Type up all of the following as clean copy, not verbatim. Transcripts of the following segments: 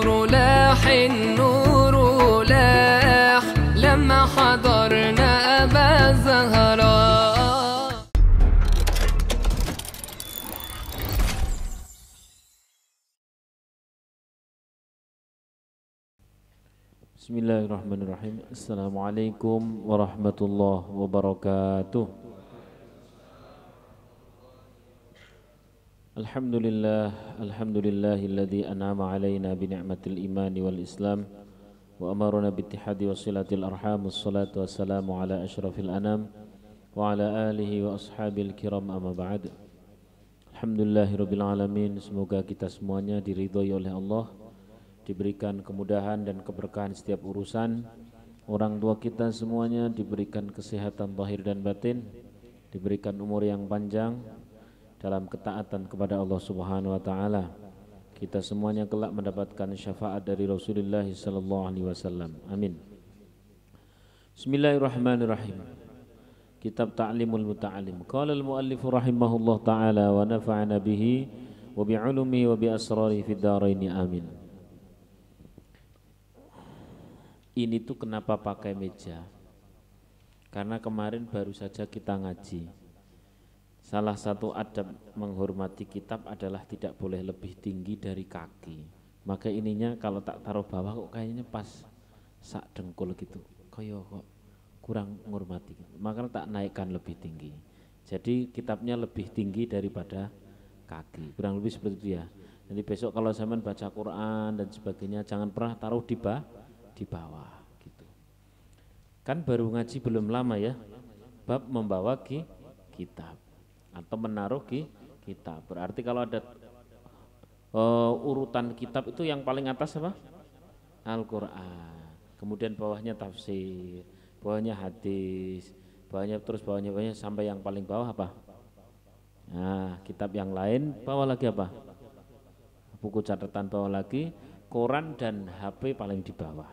النور لاح النور لاح لما حضرنا أبا زهراء. Bismillahirrahmanirrahim. Assalamualaikum warahmatullahi wabarakatuh. Alhamdulillahilladzi an'ama alaina bi ni'matil imani wal islam wa amarna bi ittihadi wasilatil arham. Wassalatu wassalamu ala asyrafil anam wa ala alihi wa ashabil kiram, amma ba'd. Alhamdulillahirabbil alamin. Semoga kita semuanya diridhoi oleh Allah, diberikan kemudahan dan keberkahan setiap urusan. Orang tua kita semuanya diberikan kesehatan zahir dan batin, diberikan umur yang panjang dalam ketaatan kepada Allah Subhanahu wa taala. Kita semuanya kelak mendapatkan syafaat dari Rasulullah sallallahu alaihi wasallam. Amin. Bismillahirrahmanirrahim. Kitab Ta'limul Muta'allim. Qala al-muallif rahimahullah taala wa nafa'ana bihi wa bi'ulumihi wa bi asrarihi fid dharain. Amin. Ini tuh kenapa pakai meja? Karena kemarin baru saja kita ngaji. Salah satu adab menghormati kitab adalah tidak boleh lebih tinggi dari kaki. Maka ininya kalau tak taruh bawah kok kayaknya pas sak dengkul gitu, kok kurang menghormati. Maka tak naikkan lebih tinggi. Jadi kitabnya lebih tinggi daripada kaki. Kurang lebih seperti itu ya. Jadi besok kalau zaman baca Quran dan sebagainya jangan pernah taruh di bawah gitu. Kan baru ngaji belum lama ya. Bab membawa kitab atau menaruh kitab. Berarti kalau ada urutan kitab itu yang paling atas apa? Al-Quran. Kemudian bawahnya tafsir, bawahnya hadis, bawahnya sampai yang paling bawah apa? Nah, kitab yang lain bawah lagi apa? Buku catatan bawah lagi, koran dan HP paling di bawah.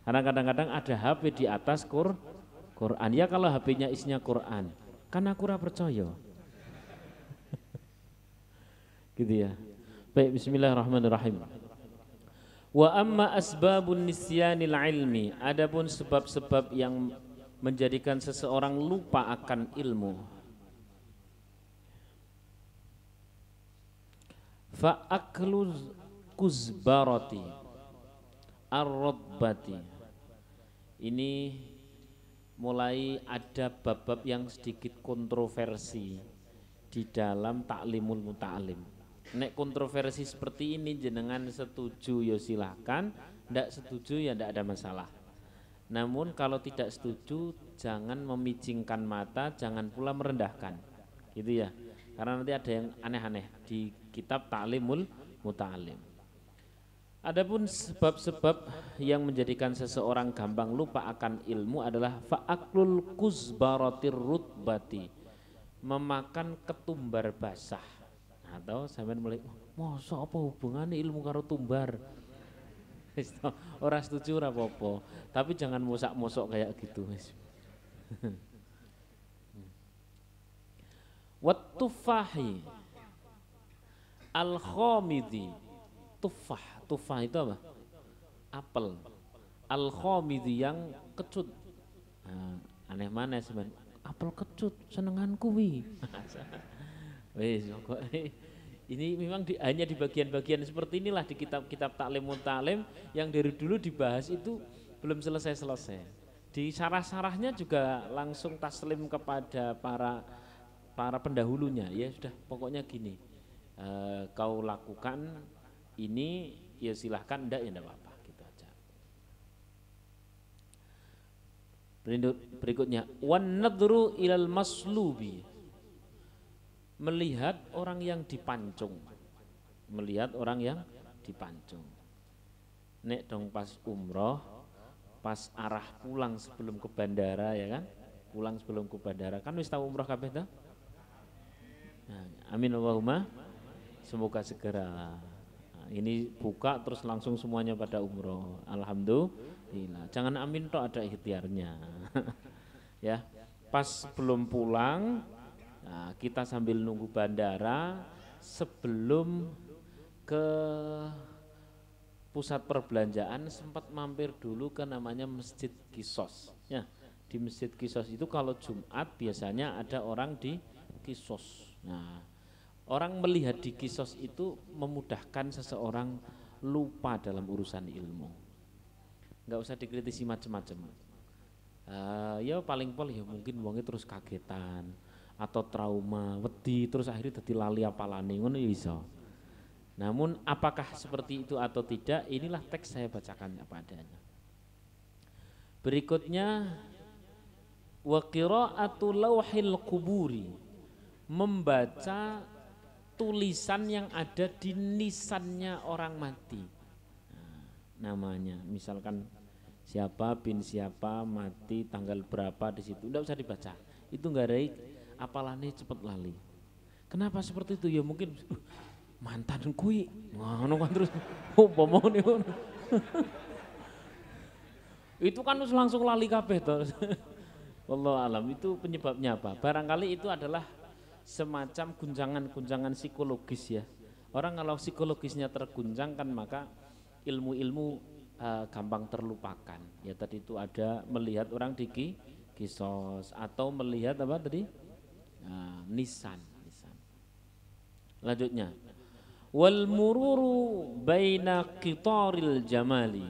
Karena kadang-kadang ada HP di atas Quran. Ya kalau HP-nya isinya Quran, kan aku ora percaya. Gitu ya. Baik, bismillahirrahmanirrahim. Wa amma asbabun nisyanil ilmi, adapun sebab-sebab yang menjadikan seseorang lupa akan ilmu. Fa akluz kuzbarati ar-radbati. Ini mulai ada bab-bab yang sedikit kontroversi di dalam Ta'limul Muta'alim. Nek kontroversi seperti ini jenengan setuju ya silahkan, ndak setuju ya ndak ada masalah. Namun kalau tidak setuju jangan memicingkan mata, jangan pula merendahkan, gitu ya. Karena nanti ada yang aneh-aneh di kitab Ta'limul Muta'alim. Adapun sebab-sebab yang menjadikan seseorang gampang lupa akan ilmu adalah fa'aklul kuzbaratir rutbati, memakan ketumbar basah. Atau sampean mulai, masa apa hubungannya ilmu karo tumbar? Ora setuju ora apa-apa, tapi jangan mosak-mosok kayak gitu. Wat tufahi al-khamidi, tufah itu apa? Apel. Al-khamidi yang kecut. Nah, aneh mana sebenarnya? Apel kecut, senengan kuwi. Wis kok ini memang hanya di bagian-bagian seperti inilah di kitab-kitab Ta'limul Muta'alim yang dari dulu dibahas itu belum selesai-selesai. Di syarah-syarahnya juga langsung taslim kepada para pendahulunya. Ya sudah, pokoknya gini. Kau lakukan ini ya silahkan, enggak ya enggak apa-apa, gitu aja. Berikutnya wan nadru ilal maslubi, melihat orang yang dipancung. Nek dong pas umroh, pas arah pulang sebelum ke bandara ya kan? Pulang sebelum ke bandara kan wis tahu umroh kabeh ta? Nah, amin Allahumma. Semoga segera. Nah, ini buka terus langsung semuanya pada umroh. Alhamdulillah. Jangan amin toh, ada ikhtiarnya. Ya, pas belum pulang, nah, kita sambil nunggu bandara sebelum ke pusat perbelanjaan sempat mampir dulu ke namanya Masjid Kisos. Ya, di Masjid Kisos itu kalau Jumat biasanya ada orang di Kisos. Nah, orang melihat di Kisos itu memudahkan seseorang lupa dalam urusan ilmu. Nggak usah dikritisi macam-macam. Ya paling pol ya mungkin wongnya terus kagetan atau trauma, wedi terus akhirnya dadi lali apalane ngono ya iso. Namun apakah seperti itu atau tidak, inilah teks saya bacakan apa adanya. Berikutnya wa qira'atu lauhil quburi, membaca tulisan yang ada di nisannya orang mati. Namanya misalkan siapa bin siapa mati tanggal berapa di situ, enggak usah dibaca. Itu enggak ada apalane cepet lali. Kenapa seperti itu? Ya mungkin mantan kui ngono kan terus umpama ngono. Itu kan langsung lali kabeh to. Wallahu alam, itu penyebabnya apa? Barangkali itu adalah semacam guncangan-guncangan psikologis ya. Orang kalau psikologisnya terguncang kan maka ilmu-ilmu gampang terlupakan. Ya tadi itu ada melihat orang di Kisos atau melihat apa tadi? Nisan. Lanjutnya. Wal mururu baina qitaril jamali.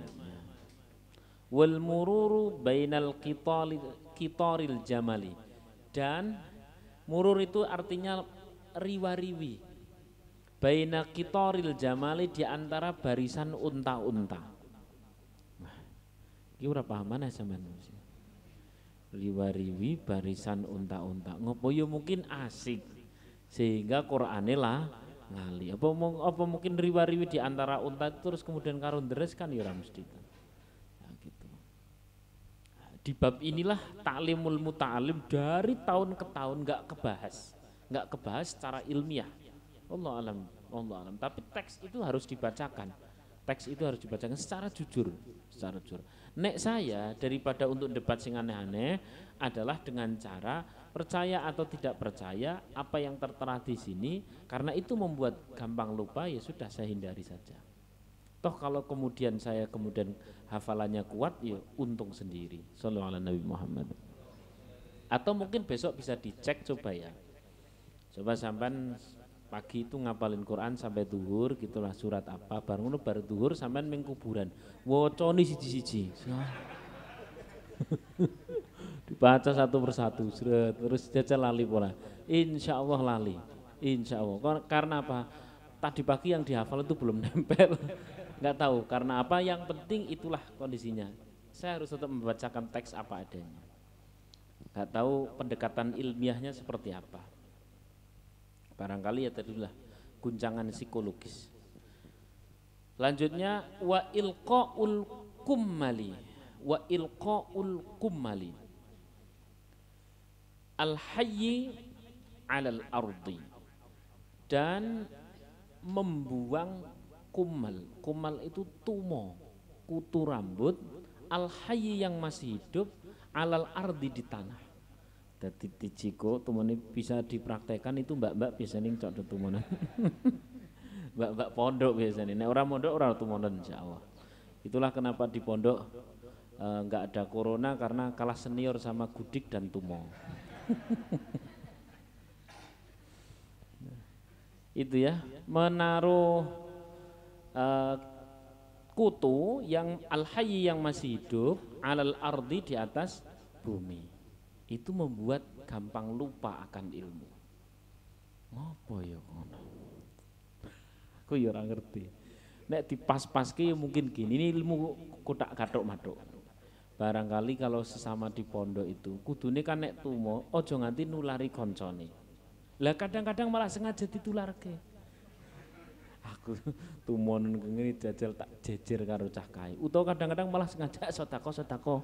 Wal mururu bainal qitaril jamali. Dan murur itu artinya riwa-riwi. Baina qitaril jamali, di antara barisan unta-unta. Nah, iki ora pahaman sampean. Riwa-riwi barisan unta-unta. Ngopo yo mungkin asik sehingga Qur'ane lali. Apa mungkin riwa-riwi di antara unta terus kemudian karo deres kan ya ora mesti. Nah, gitu. Di bab inilah ta'limul muta'alim dari tahun ke tahun enggak kebahas secara ilmiah. Allah alam. Tapi teks itu harus dibacakan. Teks itu harus dibacakan secara jujur. Nek saya daripada untuk debat sing aneh-aneh adalah dengan cara percaya atau tidak percaya apa yang tertera di sini, karena itu membuat gampang lupa, ya sudah saya hindari saja. Toh kalau kemudian saya hafalannya kuat, ya untung sendiri. Shallallahu alaihi Nabi Muhammad. Atau mungkin besok bisa dicek coba ya. Coba sampean pagi itu ngapalin Quran sampai duhur, gitulah surat apa, baru duhur sampean ming kuburan. Wocone siji-siji. Dibaca satu persatu, terus jajal lali pola. Insya Allah lali, insya Allah. Karena apa? Tadi pagi yang dihafal itu belum nempel, nggak tahu. Karena apa? Yang penting itulah kondisinya. Saya harus tetap membacakan teks apa adanya. Nggak tahu pendekatan ilmiahnya seperti apa. Barangkali ya tadilah guncangan psikologis. Lanjutnya wa ilqaul kummali al-hayyi 'alal ardi, dan membuang kumal itu tumo, kutu rambut, al-hayyi yang masih hidup, 'alal ardi di tanah. Dadi tijiko tumone bisa dipraktekkan itu mbak-mbak biasanya cok tumonan. Mbak-mbak pondok biasanya. Nek orang pondok ora tumonan insyaallah. Itulah kenapa di pondok enggak ada corona, karena kalah senior sama gudik dan tumo. Itu ya, menaruh kutu yang al-hayy yang masih hidup, 'alal ardi di atas bumi. Itu membuat gampang lupa akan ilmu. Ngopo ya ngono? Aku ya ora ngerti. Nek dipas-paske ya mungkin gini, ini ilmu kotak kathok-mathok. Barangkali kalau sesama di pondok itu kudune kan nek tumo ojo nganti nulari koncone. Lah kadang-kadang malah sengaja ditularke. Aku tumon ngene jajal tak jejer karo cah kae. Utawa kadang-kadang malah sengaja sedekah.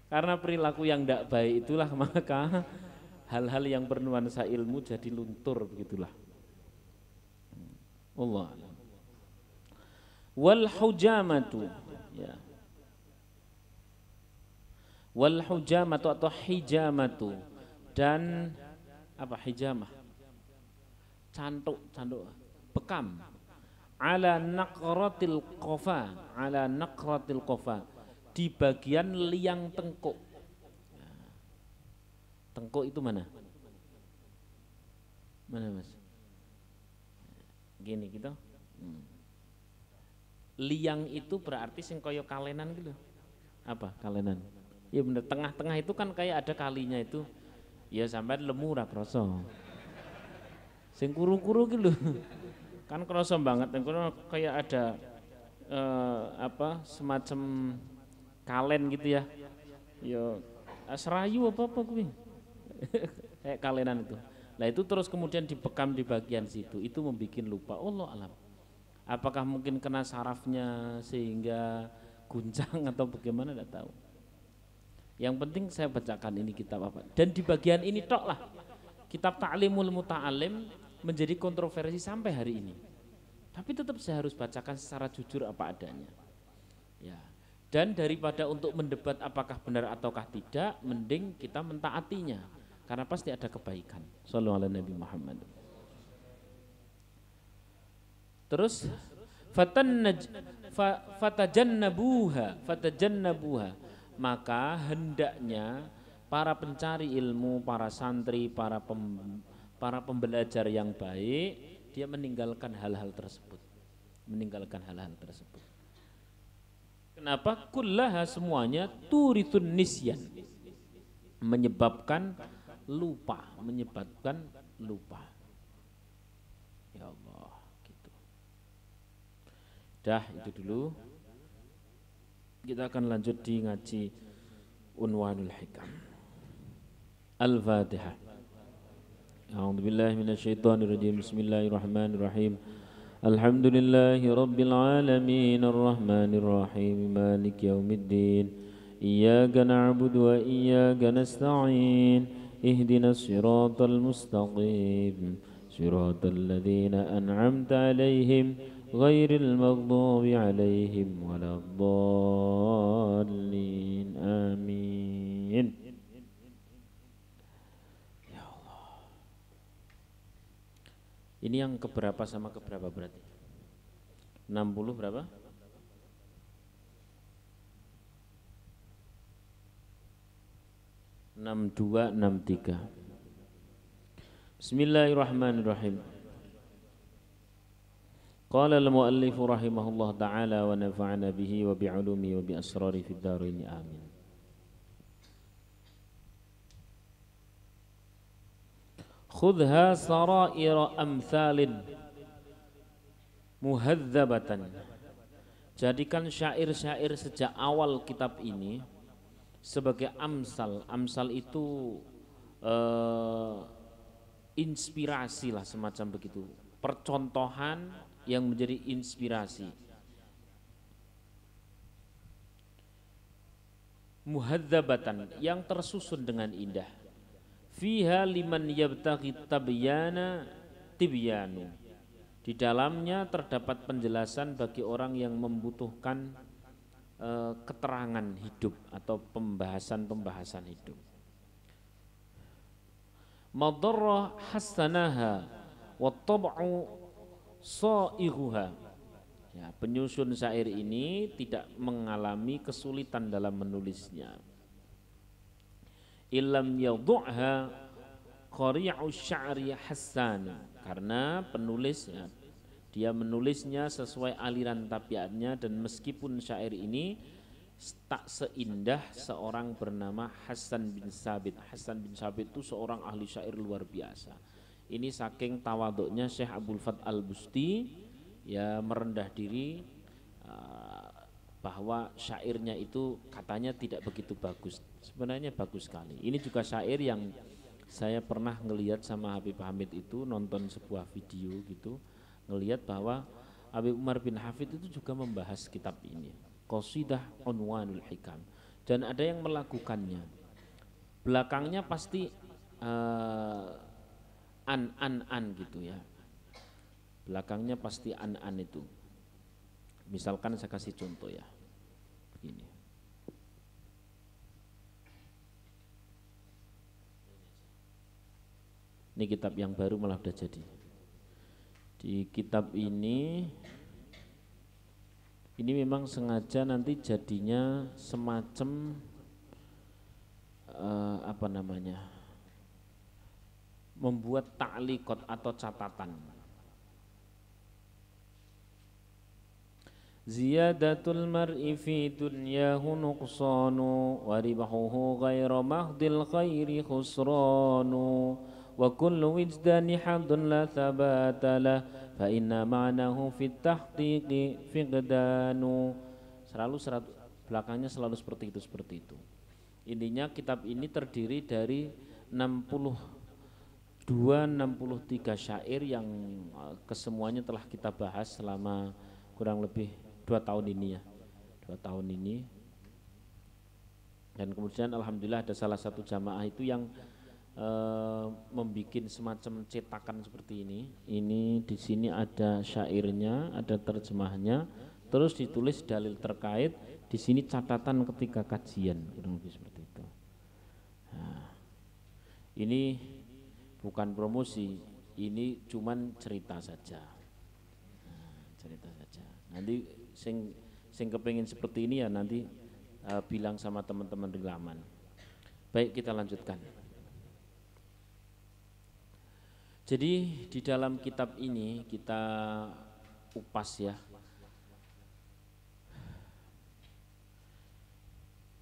Karena perilaku yang tidak baik itulah maka hal-hal yang bernuansa ilmu jadi luntur, begitulah. Allah alam. Wal hujamatu, ya. Wal hujamatu atau hijamatu, dan apa hijamah? Cantuk bekam ala naqratil qafa di bagian liang tengkuk. Tengkuk itu mana? Mana Mas? Gini gitu. Liang itu berarti sing kaya kalenan gitu. Apa kalenan? Ya bener, tengah-tengah itu kan kayak ada kalinya itu. Ya sampai lemu ra krasa. Sing kuru-kuru gitu. Kan krasa banget, kayak ada semacam kalen gitu ya. Ya serayu apa kuwi. Kayak kalenan itu. Nah itu terus kemudian dibekam di bagian situ, itu membuat lupa. Allah alam. Apakah mungkin kena sarafnya sehingga guncang atau bagaimana, tidak tahu. Yang penting saya bacakan ini kitab apa. Dan di bagian ini tok lah kitab Ta'limul Muta'alim menjadi kontroversi sampai hari ini. Tapi tetap saya harus bacakan secara jujur apa adanya. Ya. Dan daripada untuk mendebat apakah benar ataukah tidak, mending kita mentaatinya. Karena pasti ada kebaikan. Shallallahu alaihi Nabi Muhammad. Terus fatajannabuha, maka hendaknya para pencari ilmu, para santri, para pembelajar yang baik, dia meninggalkan hal-hal tersebut. Kenapa? Kullaha, semuanya turithun nisyan, menyebabkan lupa. Ya Allah, gitu. Dah itu dulu. Kita akan lanjut di ngaji Unwanul Hikam. Al-Fatihah. A'udzubillahi minasyaitonirrajim. Bismillahirrahmanirrahim. Alhamdulillahi rabbil alamin, arrahmanir rahim, maliki yaumiddin. Iyyaka na'budu wa iyyaka nasta'in. Ihdinas siratal mustaqim. Siratal ladzina an'amta 'alaihim ghairil maghdubi 'alaihim waladdallin. Amin. Ya Allah. Ini yang keberapa sama keberapa berarti? 60 berapa? Enam dua, 63. Bismillahirrahmanirrahim. Qala al-muallif rahimahullah ta'ala wa nafa'ana bihi wa bi'ulumi wa bi asrari fid dharain amin. Khudha saraira amthalin muhadzabatan. Jadikan syair-syair sejak awal kitab ini sebagai amsal. Amsal itu inspirasi lah, semacam begitu, percontohan yang menjadi inspirasi. Muhadzabatan, yang tersusun dengan indah. Fiha liman yabtaghi tabyana tibyanu. Di dalamnya terdapat penjelasan bagi orang yang membutuhkan keterangan hidup atau pembahasan hidup. Madarrah hasanaha wa tab'u sa'iruha. Ya, penyusun syair ini tidak mengalami kesulitan dalam menulisnya. Illam yadhu'ha qari'u sya'ri hasan, karena penulisnya dia menulisnya sesuai aliran tabiatnya, dan meskipun syair ini tak seindah seorang bernama Hasan bin Sabit. Hasan bin Sabit itu seorang ahli syair luar biasa. Ini saking tawaduknya Syekh Abdul Fath Al-Busti, ya, merendah diri bahwa syairnya itu katanya tidak begitu bagus. Sebenarnya bagus sekali. Ini juga syair yang saya pernah ngelihat sama Habib Hamid itu, nonton sebuah video gitu, ngelihat bahwa Habib Umar bin Hafid itu juga membahas kitab ini, Qasidah Unwanul Hikam, dan ada yang melakukannya. Belakangnya pasti an gitu ya. Belakangnya pasti an itu. Misalkan saya kasih contoh ya. Begini. Ini kitab yang baru malah udah jadi. Di kitab ini memang sengaja nanti jadinya semacam apa namanya, membuat ta'liqat atau catatan. Ziyadatul mar'i fi dunyahu nuqsanu wa ribahuhu ghairu mahdil khairi khusranu wa kullu wijdani hamdun la thabata lah fa inna ma'nahu fit tahqiqi fiqdanu. Belakangnya selalu seperti itu. Intinya kitab ini terdiri dari 63 syair yang kesemuanya telah kita bahas selama kurang lebih 2 tahun ini ya. 2 tahun ini. Dan kemudian alhamdulillah ada salah satu jamaah itu yang membuat semacam cetakan seperti ini. Ini di sini ada syairnya, ada terjemahnya, terus ditulis dalil terkait, di sini catatan ketika kajian, kurang lebih seperti itu. Nah, ini bukan promosi, ini cuman cerita saja. Cerita saja. Nanti sing kepengin seperti ini ya nanti bilang sama teman-teman di laman. Baik, kita lanjutkan. Jadi di dalam kitab ini kita upas ya.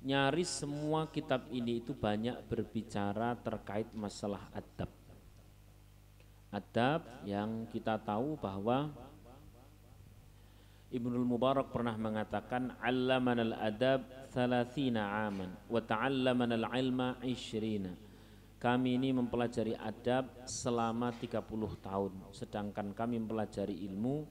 Nyaris semua kitab ini itu banyak berbicara terkait masalah adab. Adab yang kita tahu bahwa Ibnul Mubarak pernah mengatakan allamanal adab 30 aman wa ta'allamanal ilma 20. Kami ini mempelajari adab selama 30 tahun, sedangkan kami mempelajari ilmu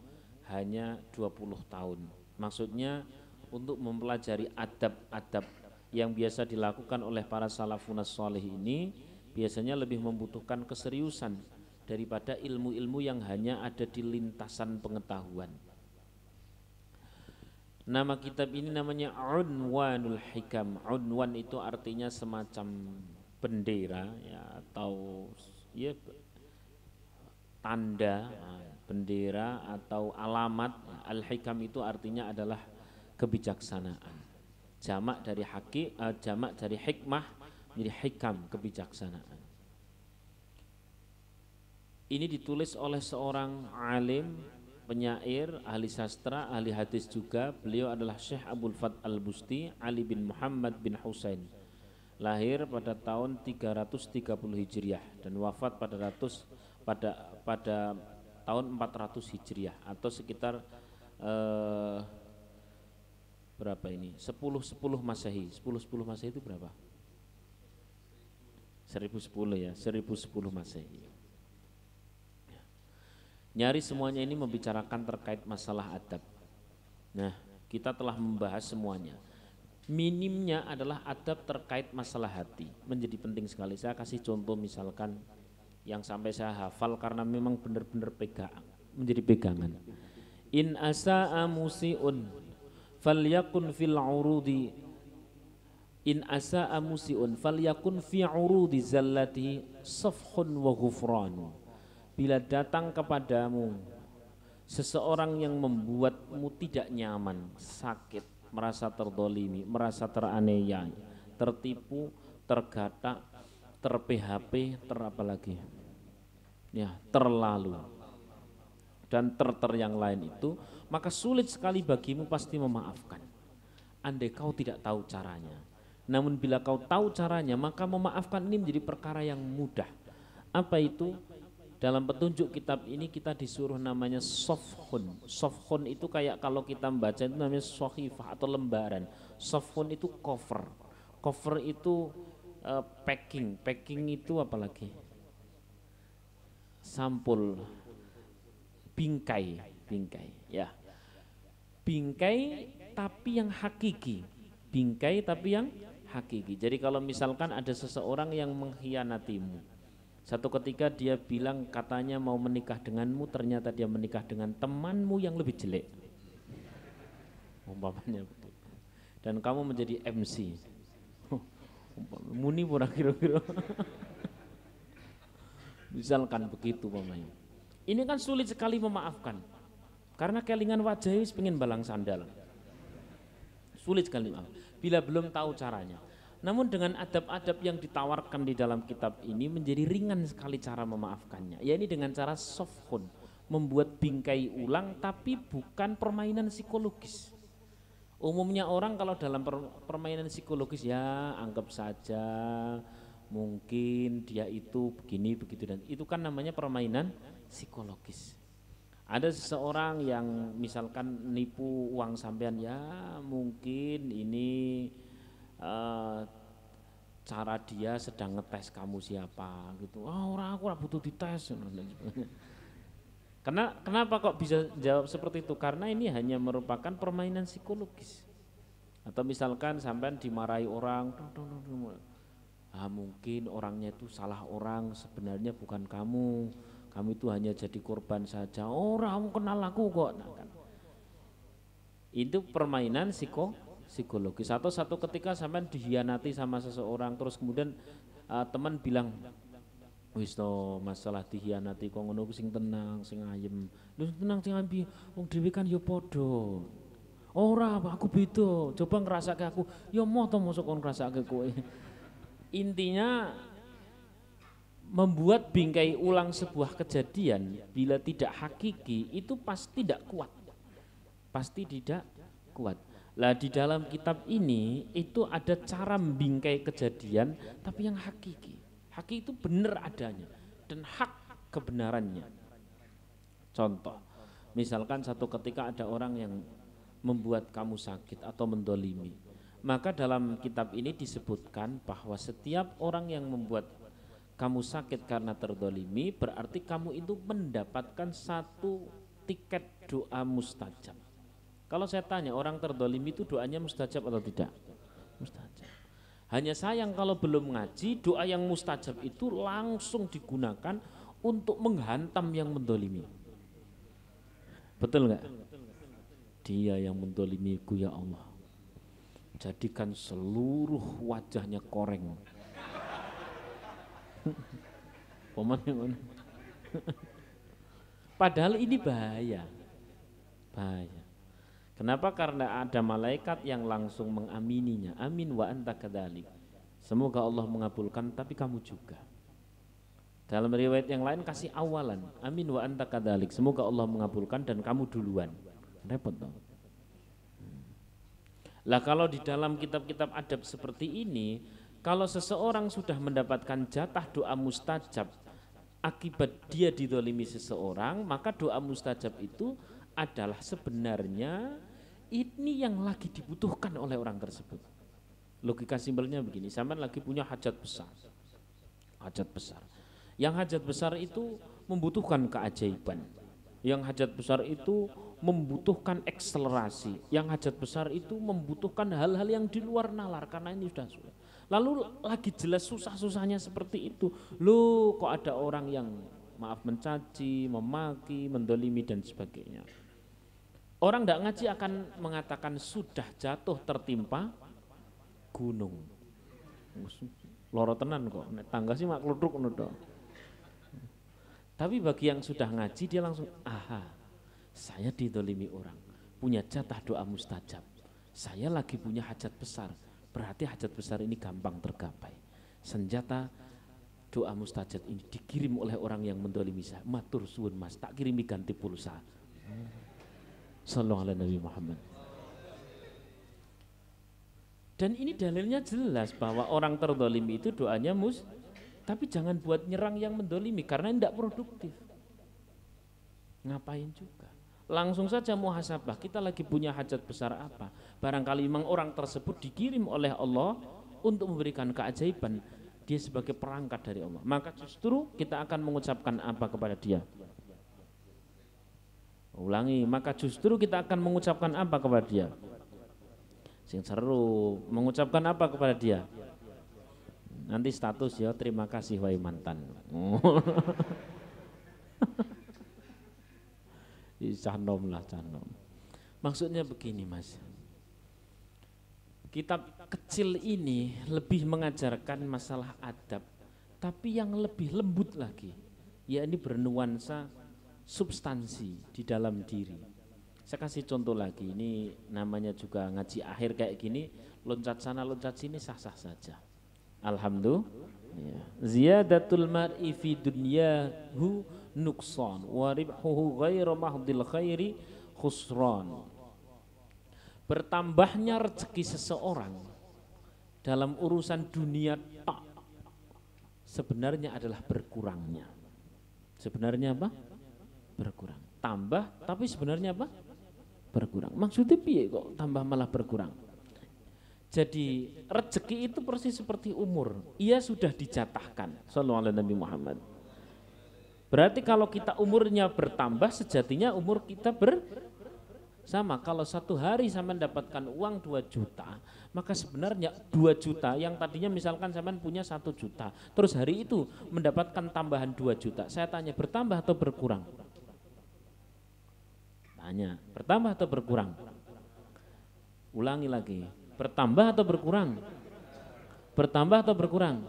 hanya 20 tahun. Maksudnya untuk mempelajari adab-adab yang biasa dilakukan oleh para salafunas sholih ini biasanya lebih membutuhkan keseriusan daripada ilmu-ilmu yang hanya ada di lintasan pengetahuan. Nama kitab ini namanya Unwanul Hikam. Unwan itu artinya semacam bendera ya, atau ya tanda, bendera atau alamat. Al-Hikam itu artinya adalah kebijaksanaan. Jamak dari hikmah menjadi hikam, kebijaksanaan. Ini ditulis oleh seorang alim, penyair, ahli sastra, ahli hadis juga. Beliau adalah Syekh Abdul Fath Al-Busti Ali bin Muhammad bin Husain. Lahir pada tahun 330 Hijriah dan wafat pada tahun 400 Hijriah atau sekitar berapa ini? 10 Masehi. 10 Masehi itu berapa? 1010 ya, 1010 Masehi. Nyaris semuanya ini membicarakan terkait masalah adab. Nah, kita telah membahas semuanya. Minimnya adalah adab terkait masalah hati, menjadi penting sekali. Saya kasih contoh misalkan yang sampai saya hafal karena memang benar-benar menjadi pegangan. In asa'a musi'un falyakun fil urudi in asa'a musi'un falyakun fi urudi zallati safhun wa ghufranu. Bila datang kepadamu seseorang yang membuatmu tidak nyaman, sakit, merasa terdolimi, merasa teraniaya, tertipu, tergatak, ter-PHP, apalagi ya, terlalu dan yang lain itu, maka sulit sekali bagimu pasti memaafkan andai kau tidak tahu caranya. Namun bila kau tahu caranya, maka memaafkan ini menjadi perkara yang mudah. Apa itu? Dalam petunjuk kitab ini kita disuruh namanya sofhun. Sofhun itu kayak kalau kita membaca itu namanya sohifah atau lembaran. Sofhun itu cover. Cover itu packing. Packing itu apalagi? Sampul. Bingkai. Bingkai ya. Bingkai tapi yang hakiki. Bingkai tapi yang hakiki. Jadi kalau misalkan ada seseorang yang mengkhianatimu, satu ketika dia bilang katanya mau menikah denganmu, ternyata dia menikah dengan temanmu yang lebih jelek, umpamanya begitu. Dan kamu menjadi MC, muni pura kira-kira, misalkan begitu umpamanya. Ini kan sulit sekali memaafkan. Karena kelingan wajahnya pengen balang sandal. Sulit sekali maaf bila belum tahu caranya. Namun dengan adab-adab yang ditawarkan di dalam kitab ini menjadi ringan sekali cara memaafkannya. Ya ini dengan cara sofhun, membuat bingkai ulang tapi bukan permainan psikologis. Umumnya orang kalau dalam permainan psikologis ya anggap saja mungkin dia itu begini begitu dan itu kan namanya permainan psikologis. Ada seseorang yang misalkan nipu uang sampean ya mungkin ini cara dia sedang ngetes kamu siapa gitu. Orang aku butuh dites. Kenapa kok bisa jawab seperti itu? Karena ini hanya merupakan permainan psikologis. Atau misalkan sampean dimarahi orang, mungkin orangnya itu salah orang, sebenarnya bukan kamu. Kamu itu hanya jadi korban saja. Orang kenal aku kok. Nah, kan. Itu permainan psikologis. Atau satu ketika sampean dihianati sama seseorang, terus kemudian teman bilang, wis to masalah dihianati kok ngono sing tenang, sing ayem. Lho tenang sing ayem wong dhewe kan ya padha. Ora aku beda, coba ngrasake aku. Ya moh to mosok kon ngrasake kowe. Intinya membuat bingkai ulang sebuah kejadian bila tidak hakiki itu pasti tidak kuat. Pasti tidak kuat. Lah di dalam kitab ini itu ada cara membingkai kejadian tapi yang hakiki. Hakiki itu benar adanya dan hak kebenarannya. Contoh, misalkan satu ketika ada orang yang membuat kamu sakit atau mendolimi. Maka dalam kitab ini disebutkan bahwa setiap orang yang membuat kamu sakit karena terdolimi berarti kamu itu mendapatkan satu tiket doa mustajab. Kalau saya tanya orang terdolimi itu doanya mustajab atau tidak? Mustajab. Hanya sayang kalau belum ngaji doa yang mustajab itu langsung digunakan untuk menghantam yang mendolimi. Betul nggak? Dia yang mendolimiku ya Allah, jadikan seluruh wajahnya koreng. Padahal ini bahaya. Kenapa? Karena ada malaikat yang langsung mengamininya. Amin wa anta kadzalik. Semoga Allah mengabulkan tapi kamu juga. Dalam riwayat yang lain kasih awalan. Amin wa anta kadzalik. Semoga Allah mengabulkan dan kamu duluan. Repot dong. Lah kalau di dalam kitab-kitab adab seperti ini, kalau seseorang sudah mendapatkan jatah doa mustajab akibat dia didolimi seseorang, maka doa mustajab itu adalah sebenarnya ini yang lagi dibutuhkan oleh orang tersebut. Logika simpelnya begini, sampean lagi punya hajat besar. Hajat besar. Yang hajat besar itu membutuhkan keajaiban. Yang hajat besar itu membutuhkan akselerasi. Yang hajat besar itu membutuhkan hal-hal yang di luar nalar karena ini sudah sulit. Lalu lagi jelas susah-susahnya seperti itu. Loh kok ada orang yang maaf mencaci, memaki, mendolimi dan sebagainya. Orang tidak ngaji akan mengatakan sudah jatuh tertimpa gunung. Loro tenan kok, tangga sih mak kluduk ngono tok. Tapi bagi yang sudah ngaji dia langsung aha, saya didolimi orang, punya jatah doa mustajab. Saya lagi punya hajat besar. Berarti hajat besar ini gampang tergapai. Senjata doa mustajab ini dikirim oleh orang yang mendolimi saya. Matur suwun mas, tak kirimi ganti pulsa. Sallallahu alaihi Nabi Muhammad. Dan ini dalilnya jelas bahwa orang terdolimi itu doanya tapi jangan buat nyerang yang mendolimi karena tidak produktif. Ngapain juga? Langsung saja muhasabah, kita lagi punya hajat besar apa? Barangkali memang orang tersebut dikirim oleh Allah untuk memberikan keajaiban, dia sebagai perangkat dari Allah. Maka justru kita akan mengucapkan apa kepada dia? Ulangi, maka justru kita akan mengucapkan apa kepada dia? Sing seru, mengucapkan apa kepada dia? Nanti status ya, terima kasih wahai mantan. Canom lah canom. Maksudnya begini mas, kitab kecil ini lebih mengajarkan masalah adab, tapi yang lebih lembut lagi, yakni bernuansa substansi di dalam diri. Saya kasih contoh lagi, ini namanya juga ngaji akhir kayak gini, loncat sana loncat sini sah-sah saja. Alhamdulillah. Ziyadatul mar'i fi dunyahu nuqsan wa ribhuhu ghairu mahdil khairi khusran. Bertambahnya rezeki seseorang dalam urusan dunia tak sebenarnya adalah berkurangnya. Sebenarnya apa? Berkurang. Tambah tapi sebenarnya apa? Berkurang. Maksudnya piye kok tambah malah berkurang? Jadi rezeki itu persis seperti umur. Ia sudah dijatahkan. Sallallahu alaihi Nabi Muhammad. Berarti kalau kita umurnya bertambah, sejatinya umur kita sama. Kalau satu hari saya mendapatkan uang 2 juta, maka sebenarnya 2 juta yang tadinya misalkan saya punya 1 juta, terus hari itu mendapatkan tambahan 2 juta. Saya tanya, bertambah atau berkurang? Tanya, bertambah atau berkurang? Ulangi lagi, bertambah atau berkurang? Bertambah atau berkurang?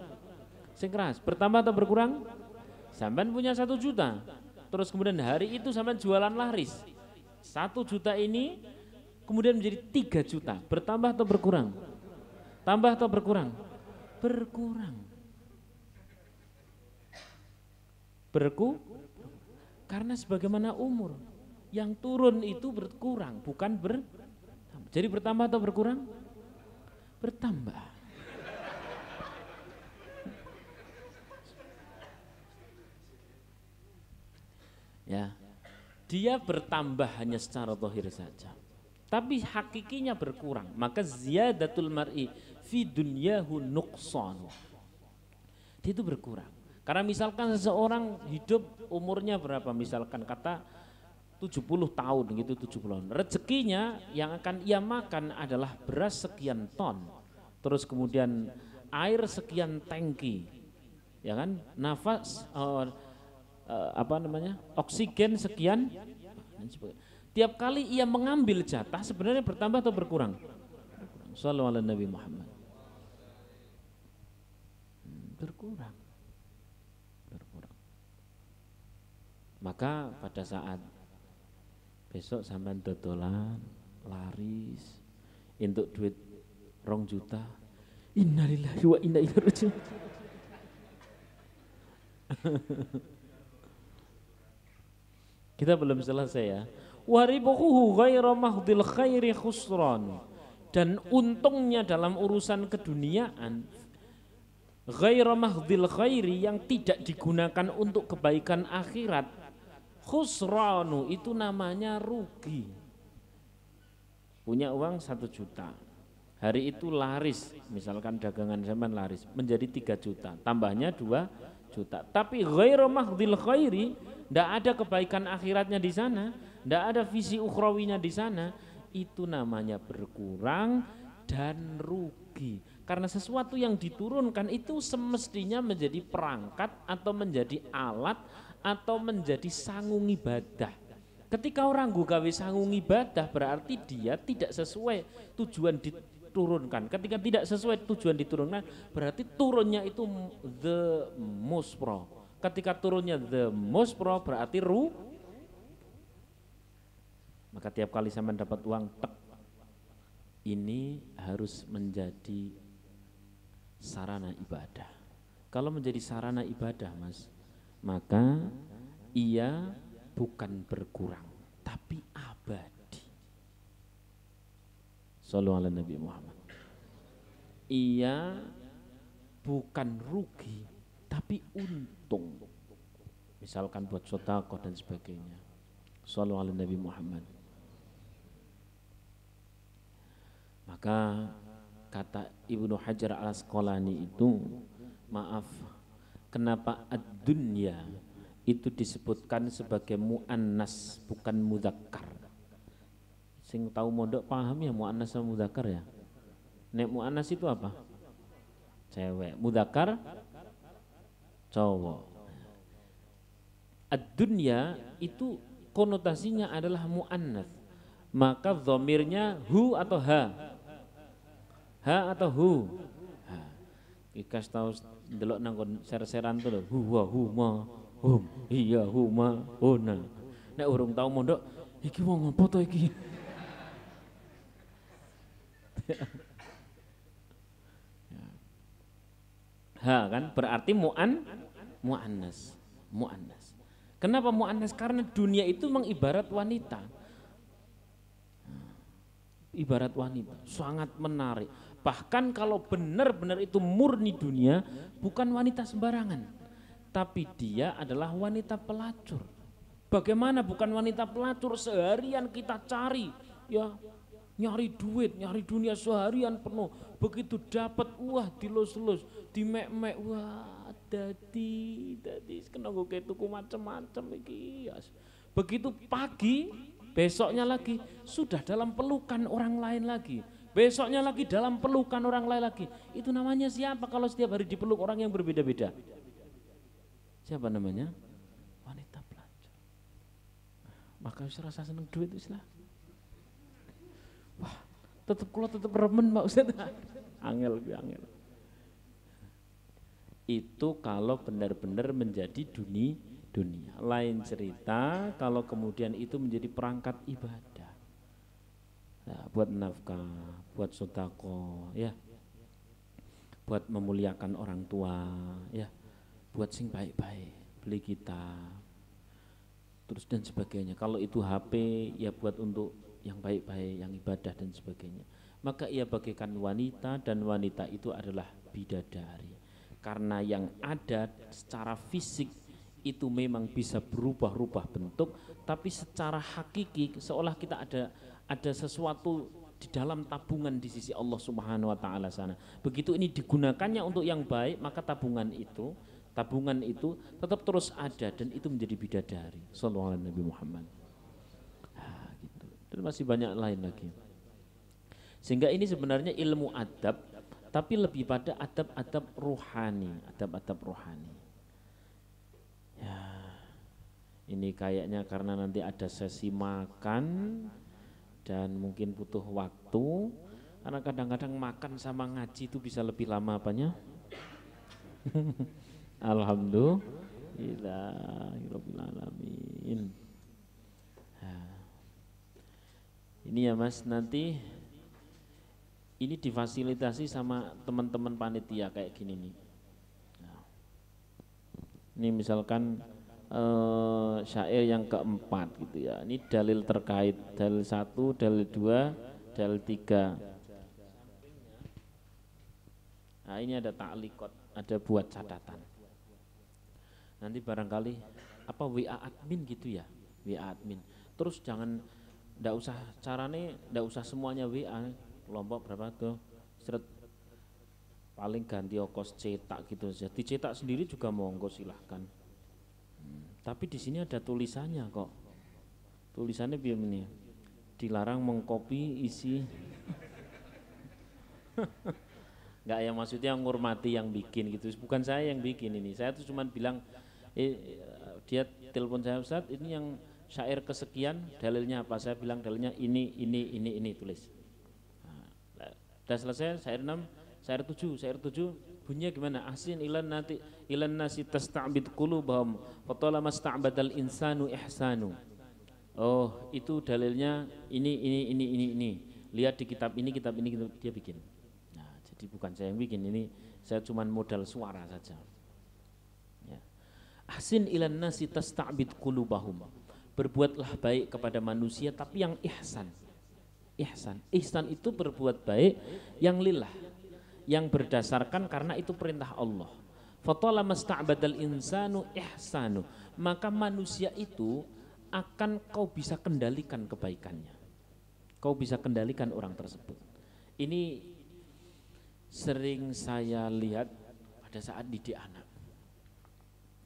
Sing keras, bertambah atau berkurang? Sampean punya 1 juta, terus kemudian hari itu sampean jualan laris. 1 juta ini kemudian menjadi 3 juta, bertambah atau berkurang? Tambah atau berkurang? Berkurang. Karena sebagaimana umur, yang turun itu berkurang, bukan bertambah. Jadi bertambah atau berkurang? Bertambah. Ya, dia bertambah hanya secara zahir saja, tapi hakikinya berkurang. Maka ziyadatul mar'i fi dunyahu nuqsan. Dia itu berkurang. Karena misalkan seseorang hidup umurnya berapa, misalkan kata 70 tahun gitu, 70 tahun. Rezekinya yang akan ia makan adalah beras sekian ton, terus kemudian air sekian tangki, ya kan, nafas oksigen sekian. Tiap kali ia mengambil jatah sebenarnya bertambah atau berkurang? Shallallahu alaihi Nabi Muhammad. Berkurang. Maka pada saat besok sampean dodolan laris untuk duit 2 juta, innalillahi wa inna ilaihi raji'un. Kita belum selesai ya. Waribuhu ghairu mahdil khairi khusran. Dan untungnya dalam urusan keduniaan ghairu mahdil khairi, yang tidak digunakan untuk kebaikan akhirat, khusranu itu namanya rugi. Punya uang 1 juta, hari itu laris, misalkan dagangan zaman laris menjadi 3 juta, tambahnya 2 juta, tapi ghairu mahdil khairi, ndak ada kebaikan akhiratnya di sana, ndak ada visi ukhrawinya di sana, itu namanya berkurang dan rugi. Karena sesuatu yang diturunkan itu semestinya menjadi perangkat atau menjadi alat atau menjadi sangung ibadah. Ketika orang gawe sangung ibadah, berarti dia tidak sesuai tujuan diturunkan. Ketika tidak sesuai tujuan diturunkan, berarti turunnya itu the most pro. Ketika turunnya the most pro berarti maka tiap kali saya mendapat uang ini harus menjadi sarana ibadah. Kalau menjadi sarana ibadah, Mas, maka ia bukan berkurang tapi abadi. Sallallahu alaihi Nabi Muhammad. Ia bukan rugi tapi untung. Misalkan buat sedekah dan sebagainya. Sallallahu alaihi Nabi Muhammad. Maka kata Ibnu Hajar al-Asqalani itu, maaf, kenapa ad-dunya itu disebutkan sebagai muannas bukan mudzakkar? Sing tahu mondok paham ya muannas sama mudzakkar ya? Nek muannas itu apa? Cewek, mudzakkar cowok. Ad-dunya itu konotasinya adalah muannas. Maka dhamirnya hu atau ha? Ha atau hu? Ha. Ikas tahu delok nang ser-seran tuh, huwa huma hum iya huma huna. nek urung tau mondok, iki wong ngopo to iki? Ha kan berarti muannas. Kenapa muannas? Karena dunia itu mengibarat wanita. Ibarat wanita, sangat menarik. Bahkan kalau benar-benar itu murni dunia, bukan wanita sembarangan, tapi dia adalah wanita pelacur. Bagaimana bukan wanita pelacur? Seharian kita cari, ya nyari duit, nyari dunia seharian penuh. Begitu dapat, wah dilus-lus, dimek-mek, wah dadi kena gue tuku macam-macam iki. Begitu pagi, besoknya lagi sudah dalam pelukan orang lain lagi. Besoknya lagi dalam pelukan orang lain lagi. Itu namanya siapa kalau setiap hari dipeluk orang yang berbeda-beda? Siapa namanya? Wanita pelacur. Maka saya rasa seneng duit itu lah. Wah, tetep remen Pak Ustaz. Angel. Itu kalau benar-benar menjadi dunia. Lain cerita kalau kemudian itu menjadi perangkat ibadah. Nah, buat nafkah, buat sedekah, ya. Buat memuliakan orang tua, ya. Buat sing baik-baik, beli kitab. Terus dan sebagainya. Kalau itu HP, ya buat untuk yang baik-baik, yang ibadah dan sebagainya. Maka ia bagaikan wanita dan wanita itu adalah bidadari. Karena yang ada secara fisik itu memang bisa berubah-ubah bentuk, tapi secara hakiki seolah kita ada sesuatu di dalam tabungan di sisi Allah Subhanahu wa taala sana. Begitu ini digunakannya untuk yang baik, maka tabungan itu tetap terus ada dan itu menjadi bidadari. Shallallahu alaihi Nabi Muhammad. Gitu. Dan masih banyak lain lagi. Sehingga ini sebenarnya ilmu adab, tapi lebih pada adab-adab rohani, Ya, ini kayaknya karena nanti ada sesi makan dan mungkin butuh waktu, karena kadang-kadang makan sama ngaji itu bisa lebih lama apanya. Alhamdulillahirobbilalamin. Ini ya Mas, nanti ini difasilitasi sama teman-teman panitia kayak gini nih. Ini misalkan syair yang keempat gitu ya. Ini dalil terkait, dalil 1, dalil 2, dalil 3. Nah ini ada ta'liqat, ada buat catatan. Nanti barangkali apa WA admin gitu ya, WA admin. Terus jangan, ndak usah carane, ndak usah semuanya WA, kelompok berapa tuh, seret. Paling ganti ongkos cetak gitu saja. Dicetak sendiri juga monggo silahkan. Tapi di sini ada tulisannya kok. Tulisannya biar ini. Dilarang mengcopy isi. Enggak ya, maksudnya ngurmati yang bikin gitu. Bukan saya yang bikin ini. Saya tuh cuma bilang dia telepon saya, Ustaz, ini yang syair kesekian dalilnya apa? Saya bilang dalilnya ini tulis. Nah, udah selesai syair 6. Syair 7 bunyinya gimana? Ahsin ilan nasi tasta'bid qulubahum fatala masta'badal insanu ihsanu. Oh, itu dalilnya ini. Lihat di kitab ini dia bikin. Nah, jadi bukan saya yang bikin, ini saya cuma modal suara saja. Ya. Ahsin ilan nasi tasta'bid qulubahum. Berbuatlah baik kepada manusia tapi yang ihsan. Ihsan itu berbuat baik yang lillah, yang berdasarkan karena itu perintah Allah. Fatala masta'badal insanu ihsanu. Maka manusia itu akan kau bisa kendalikan kebaikannya. Kau bisa kendalikan orang tersebut. Ini sering saya lihat pada saat didik anak.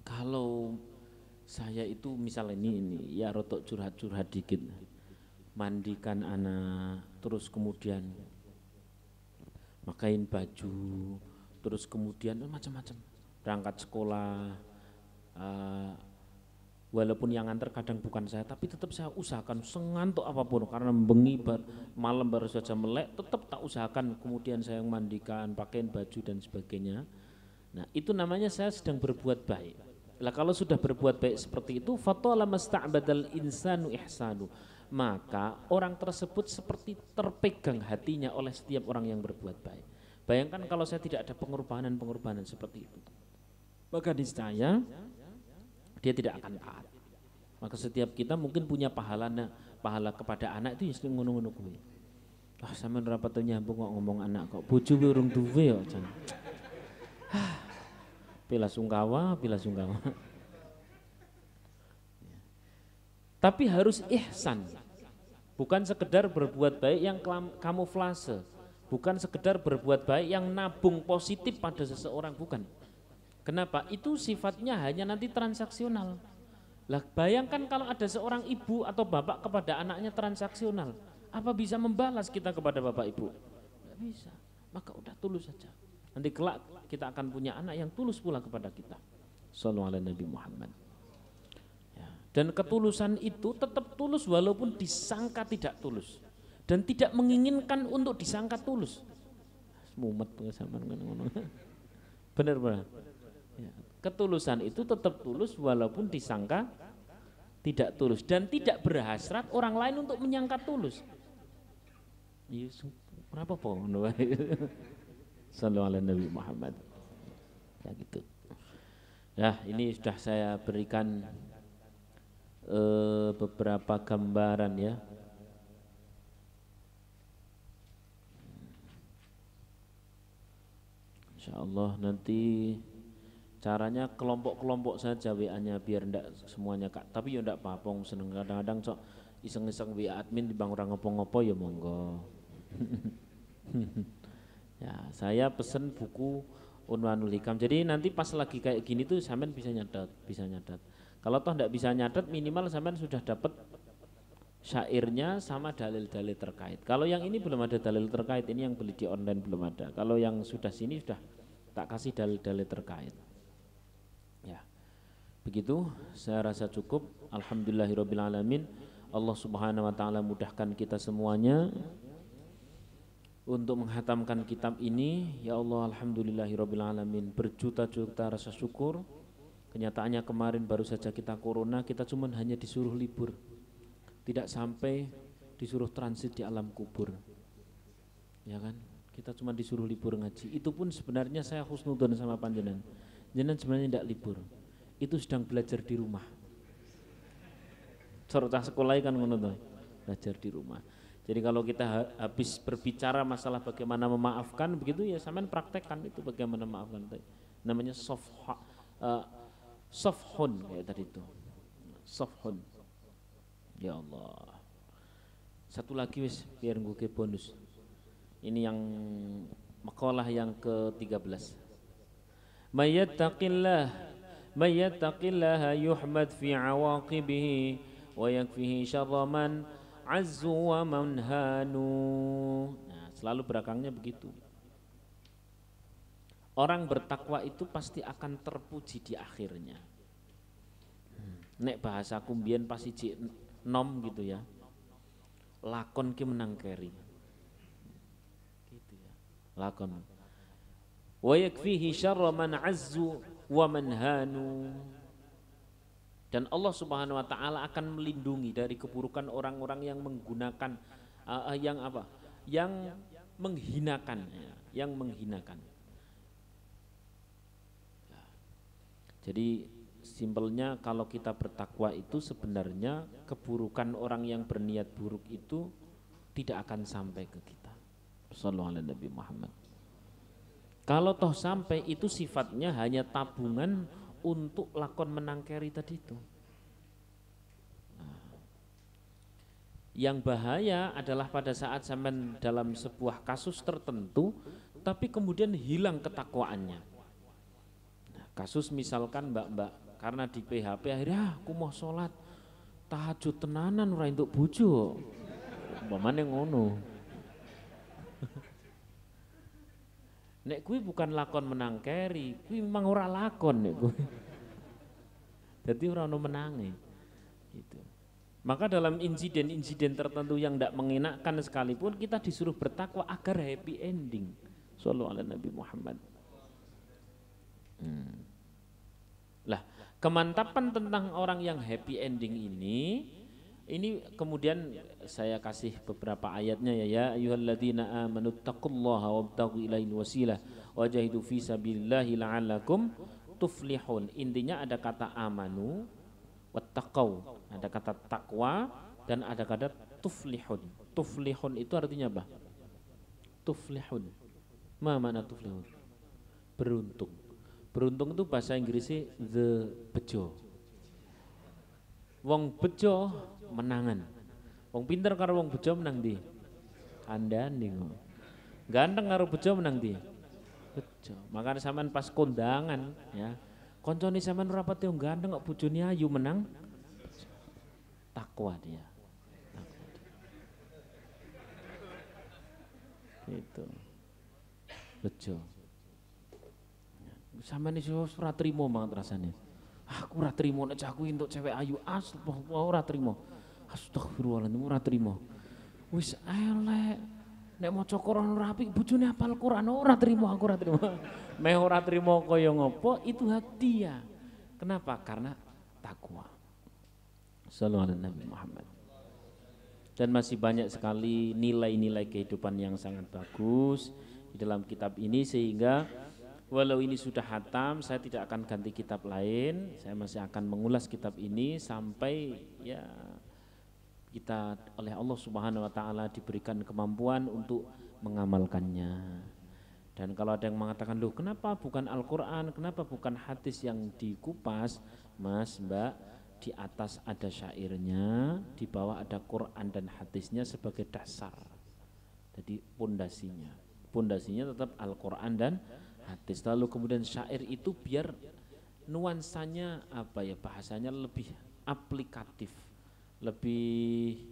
Kalau saya itu misalnya ini ya rotok curhat-curhat dikit. Mandikan anak, terus kemudian makain baju, terus kemudian macam-macam, berangkat sekolah, walaupun yang antar kadang bukan saya, tapi tetap saya usahakan sengantuk apapun, karena bengi malam baru saja melek, tetap tak usahakan kemudian saya mandikan, pakaiin baju dan sebagainya. Nah itu namanya saya sedang berbuat baik. Lah kalau sudah berbuat baik seperti itu, fatala masta'badal insanu ihsanu, maka orang tersebut seperti terpegang hatinya oleh setiap orang yang berbuat baik. Bayangkan kalau saya tidak ada pengorbanan seperti itu, maka niscaya dia tidak akan taat. Maka setiap kita mungkin punya pahala kepada anak itu ya ngono-ngono kuwi. Wah, sampean ora pato nyambung kok ngomong anak kok bojo kuwi urung duwe kok jan. Bila sungkawa. Tapi harus ihsan. Bukan sekedar berbuat baik yang kamuflase, bukan sekedar berbuat baik yang nabung positif pada seseorang, bukan. Kenapa? Itu sifatnya hanya nanti transaksional. Lah bayangkan kalau ada seorang ibu atau bapak kepada anaknya transaksional, apa bisa membalas kita kepada bapak ibu? Tidak bisa. Maka udah tulus saja. Nanti kelak kita akan punya anak yang tulus pula kepada kita. Shallallahu alaihi Nabi Muhammad. Ya. Dan ketulusan itu tetap tulus walaupun disangka tidak tulus dan tidak menginginkan untuk disangka tulus. Mumet sama ngono. Benar. Ya. Ketulusan itu tetap tulus walaupun disangka tidak tulus dan tidak berhasrat orang lain untuk menyangka tulus. Yesus, kenapa po? Sallallahu alaihi Nabi Muhammad. Ya gitu. Ya, ini sudah saya berikan beberapa gambaran ya. Insyaallah nanti caranya kelompok-kelompok saja WA-nya biar ndak semuanya Kak. Tapi ya ndak apa-apa, seneng kadang-kadang sok iseng-iseng WA admin dibang orang ngopo-ngopo ya monggo. Ya, saya pesen buku Unwanul Hikam. Jadi nanti pas lagi kayak gini tuh sampean bisa nyatet. Kalau toh ndak bisa nyatet minimal sampean sudah dapat syairnya sama dalil-dalil terkait. Kalau yang ini belum ada dalil terkait, ini yang beli di online belum ada. Kalau yang sudah sini sudah tak kasih dalil-dalil terkait. Ya. Begitu, saya rasa cukup. Alhamdulillahirabbil alamin. Allah Subhanahu wa taala mudahkan kita semuanya untuk menghatamkan kitab ini. Ya Allah, alhamdulillahirabbil alamin. Berjuta-juta rasa syukur. Kenyataannya kemarin baru saja kita corona, kita cuma hanya disuruh libur. Tidak sampai disuruh transit di alam kubur. Ya kan? Kita cuma disuruh libur ngaji. Itu pun sebenarnya saya husnudzon sama panjenengan. Jenengan sebenarnya tidak libur. Itu sedang belajar di rumah. Cara sekolah kan ngono to. Belajar di rumah. Jadi kalau kita habis berbicara masalah bagaimana memaafkan begitu ya sampean praktekkan itu bagaimana memaafkan. Namanya sofhun kayak tadi itu. Sofhun. Ya Allah. Satu lagi wis biar gue bonus. Ini yang makalah yang ke-13. Mayyattaqillaha yuhmad fi awaqibihi wa yakfihi syarra man azzu wa man hanu. Nah, selalu belakangnya begitu. Orang bertakwa itu pasti akan terpuji di akhirnya. Nek bahasa kumbien pasti nom gitu ya. Lakon ki menang keri. Gitu ya. Lakon. Wa yakfihi syarra man azzu wa man hanu. Dan Allah Subhanahu wa taala akan melindungi dari keburukan orang-orang yang menggunakan Yang menghinakan, yang menghinakan. Jadi simpelnya kalau kita bertakwa itu sebenarnya keburukan orang yang berniat buruk itu tidak akan sampai ke kita. Sallallahu alaihi Nabi Muhammad. Kalau toh sampai itu sifatnya hanya tabungan untuk lakon menang keri tadi itu. Nah, yang bahaya adalah pada saat sampai dalam sebuah kasus tertentu tapi kemudian hilang ketakwaannya. Nah, kasus misalkan mbak-mbak karena di PHP akhirnya aku mau sholat tahajud tenanan ora entuk bojo. Umpamane ngono. Nek kuwi bukan lakon menang keri, kuwi memang ora lakon nek kuwi. Dadi ora ono menange. Gitu. Maka dalam insiden-insiden tertentu yang tidak mengenakkan sekalipun kita disuruh bertakwa agar happy ending. Sallallahu alaihi Nabi Muhammad. Lah, Kemantapan tentang orang yang happy ending ini kemudian saya kasih beberapa ayatnya ya ayyuhalladzina amanu taqullaha wabtaghu ilaihil wasilah wajahidu fi sabilillahi la'allakum tuflihun. Intinya ada kata amanu wattaqau, ada kata takwa dan ada kata tuflihun. Tuflihun itu artinya apa? Tuflihun. Ma makna tuflihun? Beruntung. Beruntung itu bahasa Inggrisnya the bejo. Wong bejo menangan. Wong pinter karo wong bejo menang di. Kandhane kok. Ganteng karo bejo menang di. Bejo. Makanya sampean pas kondangan ya. Koncone sampean ora pati ganteng kok bojone ayu menang. Takwa dia. Itu. Bejo. Sampeyan iso ora trimo banget rasane. Aku ora trimo nek aku entuk cewek ayu ora trimo. Astagfirullahaladzim ora trimo. Wis elek. Nek maca Quran ora apik bojone hafal Quran ora trimo aku ora trimo. Meh ora trimo kaya ngopo itu hak dia. Kenapa? Karena takwa. Shallallahu alaihi Nabi Muhammad. Dan masih banyak sekali nilai-nilai kehidupan yang sangat bagus di dalam kitab ini sehingga walau ini sudah hatam, saya tidak akan ganti kitab lain. Saya masih akan mengulas kitab ini sampai ya kita oleh Allah Subhanahu wa taala diberikan kemampuan untuk mengamalkannya. Dan kalau ada yang mengatakan, "Loh, kenapa bukan Al-Qur'an? Kenapa bukan hadis yang dikupas?" Mas, Mbak, di atas ada syairnya, di bawah ada Quran dan hadisnya sebagai dasar. Jadi pondasinya. Pondasinya tetap Al-Qur'an dan hadis. Lalu kemudian syair itu biar nuansanya apa ya, bahasanya lebih aplikatif, lebih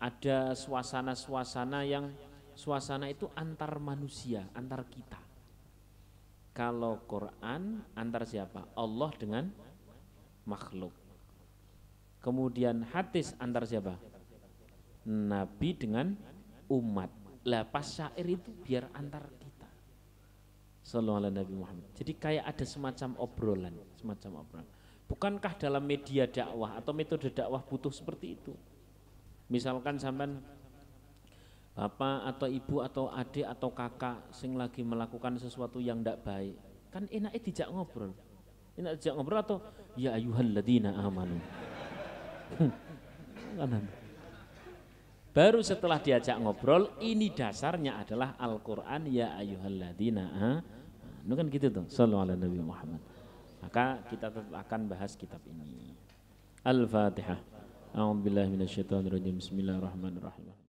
ada suasana-suasana yang suasana itu antar manusia, antar kita. Kalau Quran antar siapa? Allah dengan makhluk. Kemudian hadis antar siapa? Nabi dengan umat. Lah pas syair itu biar antar kita. Sallallahu alaihi Nabi Muhammad. Jadi kayak ada semacam obrolan. Bukankah dalam media dakwah atau metode dakwah butuh seperti itu? Misalkan sampean bapak atau ibu atau adik atau kakak sing lagi melakukan sesuatu yang tidak baik, kan enaknya dijak ngobrol. Enak dijak ngobrol atau ya ayyuhalladzina amanu. Baru setelah diajak ngobrol, ini dasarnya adalah Al-Quran ya ayyuhalladzina amanu, kan gitu tuh. Sallallahu alaihi Nabi Muhammad. Maka kita tetap akan bahas kitab ini. Al-Fatihah. A'udzubillahi minasyaitonirrajim. Bismillahirrahmanirrahim.